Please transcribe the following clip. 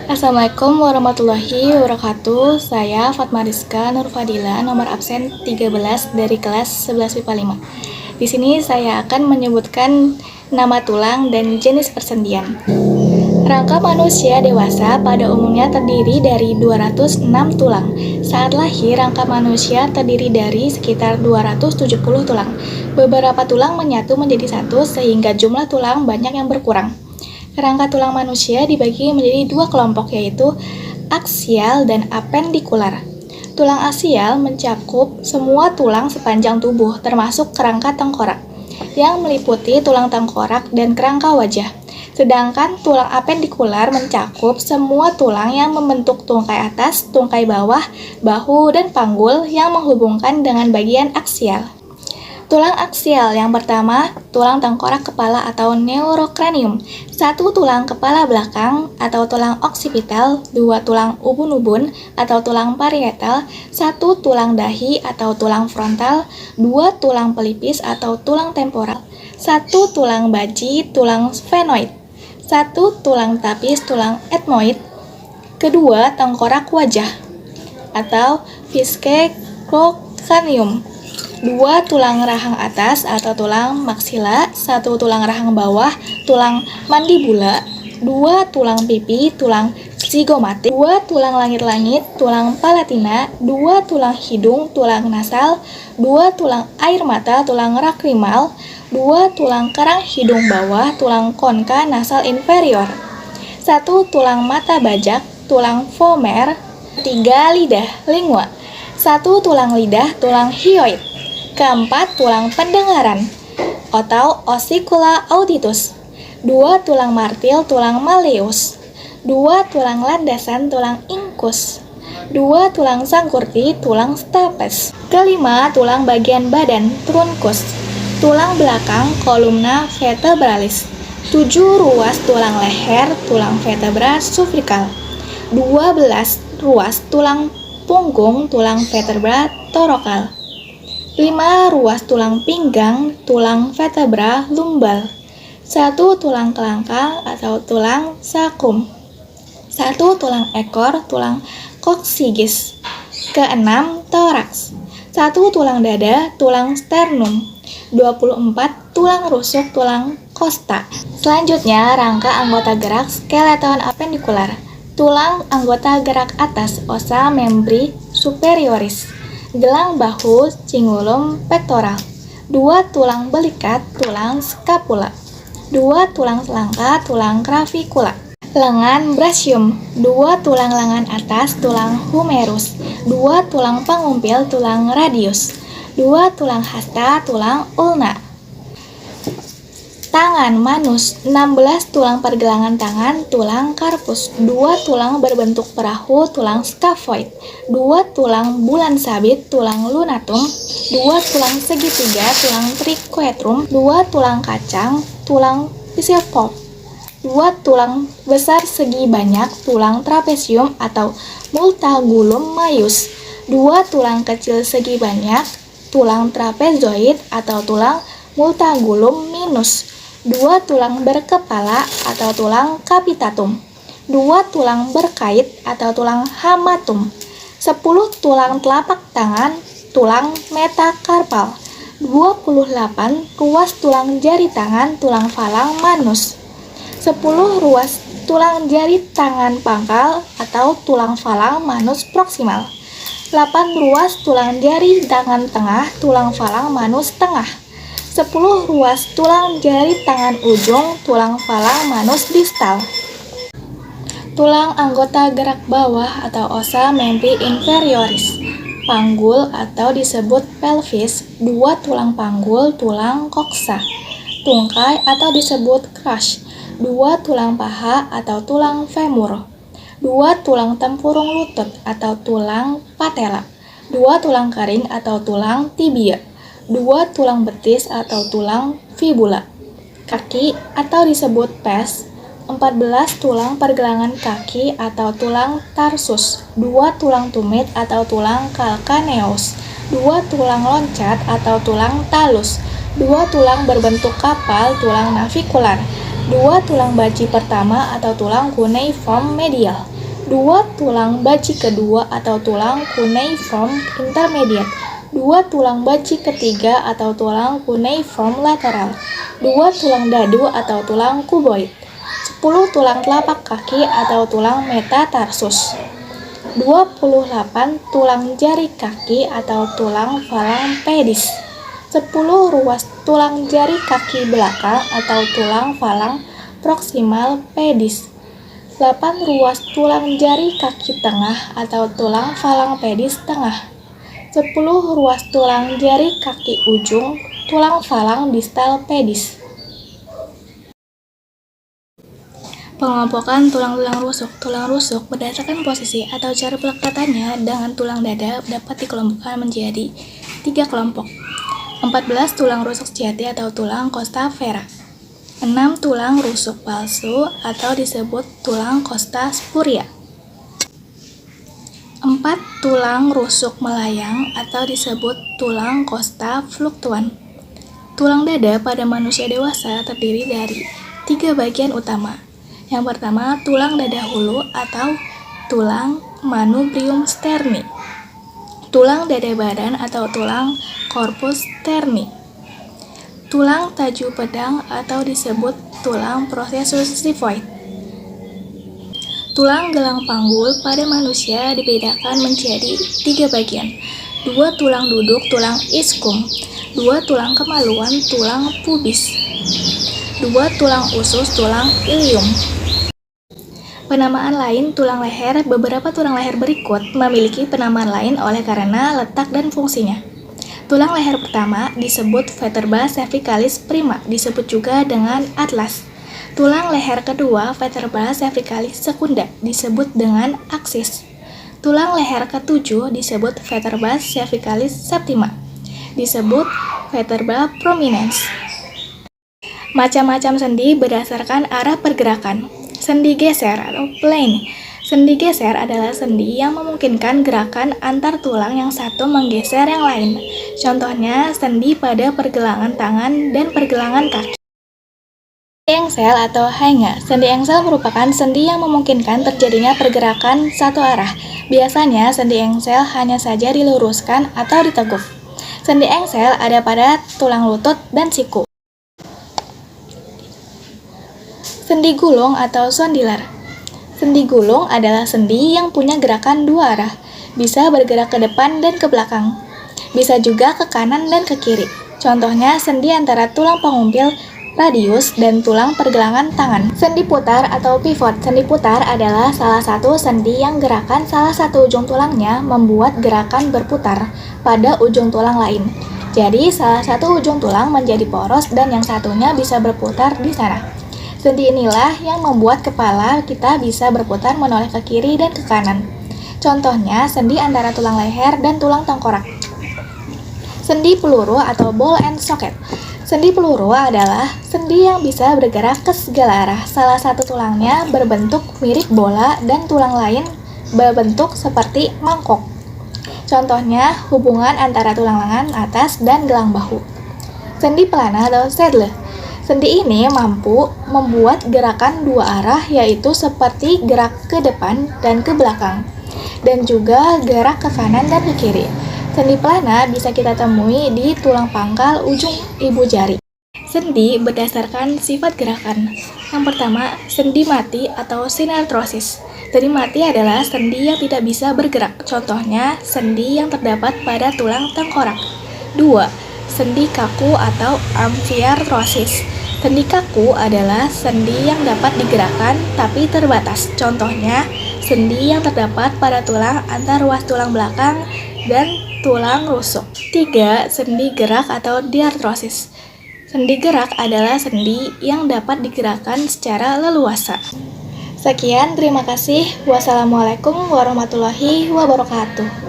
Assalamualaikum warahmatullahi wabarakatuh. Saya Fatma Rizka Nurfadila, nomor absen 13 dari kelas 11 MIPA 5. Di sini saya akan menyebutkan nama tulang dan jenis persendian. Rangka manusia dewasa pada umumnya terdiri dari 206 tulang. Saat lahir, rangka manusia terdiri dari sekitar 270 tulang. Beberapa tulang menyatu menjadi satu sehingga jumlah tulang banyak yang berkurang. Rangka tulang manusia dibagi menjadi dua kelompok, yaitu aksial dan apendikular. Tulang aksial mencakup semua tulang sepanjang tubuh, termasuk kerangka tengkorak, yang meliputi tulang tengkorak dan kerangka wajah. Sedangkan tulang apendikular mencakup semua tulang yang membentuk tungkai atas, tungkai bawah, bahu, dan panggul yang menghubungkan dengan bagian aksial. Tulang aksial yang pertama, tulang tengkorak kepala atau neurocranium. 1 tulang kepala belakang atau tulang oksipital, 2 tulang ubun-ubun atau tulang parietal, 1 tulang dahi atau tulang frontal, 2 tulang pelipis atau tulang temporal, 1 tulang baji, tulang sphenoid, 1 tulang tapis, tulang ethmoid. Kedua, tengkorak wajah atau viscerocranium. 2 tulang rahang atas atau tulang maksila, 1 tulang rahang bawah, tulang mandibula, 2 tulang pipi, tulang zigomatik, 2 tulang langit-langit, tulang palatina, 2 tulang hidung, tulang nasal, 2 tulang air mata, tulang lakrimal, 2 tulang kerang hidung bawah, tulang konka nasal inferior, 1 tulang mata bajak, tulang vomer, 3 lidah lingua, 1 tulang lidah, tulang hyoid. Keempat, tulang pendengaran atau ossicula auditus, 2 tulang martil, tulang malleus, 2 tulang landasan, tulang incus, 2 tulang sangkurti, tulang stapes. Kelima, tulang bagian badan, truncus, tulang belakang, columna vertebralis, 7 ruas tulang leher, tulang vertebra subclavian, 12 ruas tulang punggung, tulang vertebra thoracal, 5 ruas tulang pinggang, tulang vertebra lumbal, 1 tulang kelangkang atau tulang sacrum, 1 tulang ekor, tulang coccygeus. Keenam, toraks, 1 tulang dada, tulang sternum, 24 tulang rusuk, tulang costa. Selanjutnya, rangka anggota gerak skeleton apendikular. Tulang anggota gerak atas, ossa membri superioris, gelang bahu, cingulum pectoral, 2 tulang belikat, tulang scapula, 2 tulang selangka, tulang clavicula. Lengan brachium, 2 tulang lengan atas, tulang humerus, 2 tulang pangumpil, tulang radius, 2 tulang hasta, tulang ulna. Tangan manus, 16 tulang pergelangan tangan, tulang carpus, 2 tulang berbentuk perahu, tulang scaphoid, 2 tulang bulan sabit, tulang lunatum, 2 tulang segitiga, tulang triquetrum, 2 tulang kacang, tulang pisiopod, 2 tulang besar segi banyak, tulang trapesium atau multagulum maius, 2 tulang kecil segi banyak, tulang trapezoid atau tulang multagulum minus, 2 tulang berkepala atau tulang capitatum, 2 tulang berkait atau tulang hamatum, 10 tulang telapak tangan, tulang metakarpal, 28 ruas tulang jari tangan, tulang falang manus, 10 ruas tulang jari tangan pangkal atau tulang falang manus proksimal, 8 ruas tulang jari tangan tengah, tulang falang manus tengah, 10 ruas tulang jari tangan ujung, tulang falang manus distal. Tulang anggota gerak bawah atau ossa membri inferioris. Panggul atau disebut pelvis, 2 tulang panggul, tulang coxa. Tungkai atau disebut crush, 2 tulang paha atau tulang femur, 2 tulang tempurung lutut atau tulang patella, 2 tulang kering atau tulang tibia, 2 tulang betis atau tulang fibula. Kaki atau disebut pes, 14 tulang pergelangan kaki atau tulang tarsus, 2 tulang tumit atau tulang calcaneus, 2 tulang loncat atau tulang talus, 2 tulang berbentuk kapal, tulang navikular, 2 tulang baji pertama atau tulang cuneiform medial, 2 tulang baji kedua atau tulang cuneiform intermediate, 2 tulang baji ketiga atau tulang cuneiform lateral, 2 tulang dadu atau tulang cuboid, 10 tulang telapak kaki atau tulang metatarsus, 28 tulang jari kaki atau tulang falang pedis, 10 ruas tulang jari kaki belakang atau tulang falang proximal pedis, 8 ruas tulang jari kaki tengah atau tulang falang pedis tengah, 10 ruas tulang jari kaki ujung tulang falang distal pedis. Pengelompokan tulang-tulang rusuk. Tulang rusuk berdasarkan posisi atau cara pelekatannya dengan tulang dada dapat dikelompokkan menjadi 3 kelompok. 14 tulang rusuk sejati atau tulang costa vera. 6 tulang rusuk palsu atau disebut tulang costa spuria. 4 tulang rusuk melayang atau disebut tulang costa fluctuan. Tulang dada pada manusia dewasa terdiri dari 3 bagian utama. Yang pertama, tulang dada hulu atau tulang manubrium sterni. Tulang dada badan atau tulang corpus sterni. Tulang taju pedang atau disebut tulang processus xiphoid. Tulang gelang panggul pada manusia dibedakan menjadi 3 bagian. 2 tulang duduk, tulang ischium. 2 tulang kemaluan, tulang pubis. 2 tulang usus, tulang ilium. Penamaan lain tulang leher. Beberapa tulang leher berikut memiliki penamaan lain oleh karena letak dan fungsinya. Tulang leher pertama disebut vertebra cervicalis prima, disebut juga dengan atlas. Tulang leher kedua, vertebra cervicalis secunda, disebut dengan aksis. Tulang leher ketujuh disebut vertebra cervicalis septima, disebut vertebra prominens. Macam-macam sendi berdasarkan arah pergerakan. Sendi geser atau plane. Sendi geser adalah sendi yang memungkinkan gerakan antar tulang yang satu menggeser yang lain. Contohnya, sendi pada pergelangan tangan dan pergelangan kaki. Sendi engsel atau hainga. Sendi engsel merupakan sendi yang memungkinkan terjadinya pergerakan satu arah. Biasanya, sendi engsel hanya saja diluruskan atau diteguk. Sendi engsel ada pada tulang lutut dan siku. Sendi gulung atau sondilar. Sendi gulung adalah sendi yang punya gerakan dua arah, bisa bergerak ke depan dan ke belakang, bisa juga ke kanan dan ke kiri. Contohnya sendi antara tulang pengumpil radius dan tulang pergelangan tangan. Sendi putar atau pivot. Sendi putar adalah salah satu sendi yang gerakan salah satu ujung tulangnya membuat gerakan berputar pada ujung tulang lain. Jadi salah satu ujung tulang menjadi poros dan yang satunya bisa berputar di sana. Sendi inilah yang membuat kepala kita bisa berputar menoleh ke kiri dan ke kanan. Contohnya, sendi antara tulang leher dan tulang tengkorak. Sendi peluru atau ball and socket. Sendi peluru adalah sendi yang bisa bergerak ke segala arah. Salah satu tulangnya berbentuk mirip bola dan tulang lain berbentuk seperti mangkok. Contohnya, hubungan antara tulang lengan atas dan gelang bahu. Sendi pelana atau saddle. Sendi ini mampu membuat gerakan dua arah, yaitu seperti gerak ke depan dan ke belakang, dan juga gerak ke kanan dan ke kiri. Sendi pelana bisa kita temui di tulang pangkal ujung ibu jari. Sendi berdasarkan sifat gerakan. Yang pertama, sendi mati atau synarthrosis. Sendi mati adalah sendi yang tidak bisa bergerak. Contohnya, sendi yang terdapat pada tulang tengkorak. 2. Sendi kaku atau amfiarthrosis. Sendi kaku adalah sendi yang dapat digerakkan tapi terbatas. Contohnya, sendi yang terdapat pada tulang antar ruas tulang belakang dan tulang rusuk. 3. Sendi gerak atau diartrosis. Sendi gerak adalah sendi yang dapat digerakkan secara leluasa. Sekian, terima kasih. Wassalamualaikum warahmatullahi wabarakatuh.